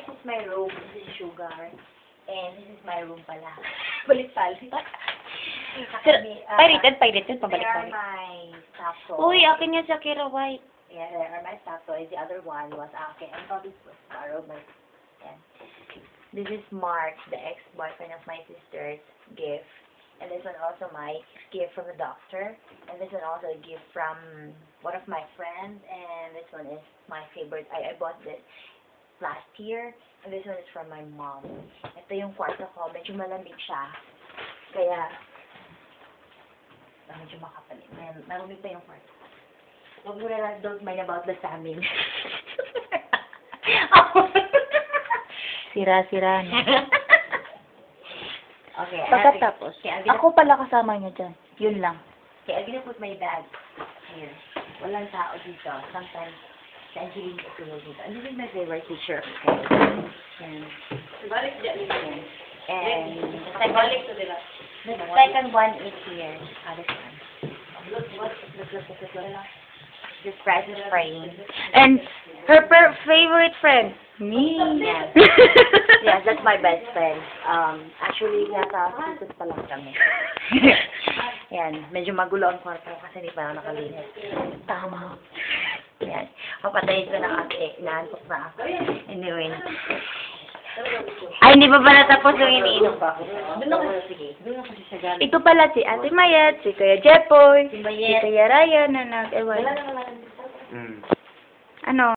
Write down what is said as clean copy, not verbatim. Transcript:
this is my room. This is Sugar. And this is my room pala. Balik-balik. Pirated, There are pabalik-balik. my stuff toys. Uy, akin yan sa Kira White. Yeah, there are my stuff toys. The other one was akin. I thought this was borrowed. But, yeah. This is Mark, the ex-boyfriend of my sister's gift. And this one also my gift from the doctor. And this one also a gift from one of my friends. And this one is my favorite. I bought this last year. And this one is from my mom. Ito yung kwarto ko. Medyo malamig siya. Kaya, medyo makapalit. Marumi pa yung kwarto. Huwag mo na don't mind about the famine. Sira-sira na. Okay. Pagkatapos, Okay, ako pala kasama niyo dyan. Yun lang. Okay, I'm gonna put my bag here. Walang tao dito. Sometimes, si Angeline is dito. And this is my favorite teacher. Okay. And the second one is here. This one. This prize is praying. And her favorite friend, me. Yes. Yes, that's my best friend. Actually, nasa sisters pa lang kami. Yan, medyo magulo ang kwarto kasi hindi pa ako nakalinis. Tama. Yan. Papatayin ko na kasi inaantok na ako. Anyway. Ay, hindi pa pala tapos yung iniinom ko. Doon ako, sige. Doon ako sa Sagana. Ito pala si Ate Mayet, si Kuya Jepoy, Si si Mayet. Kuya Ryan na nag-ewan. Wala naman. Ano?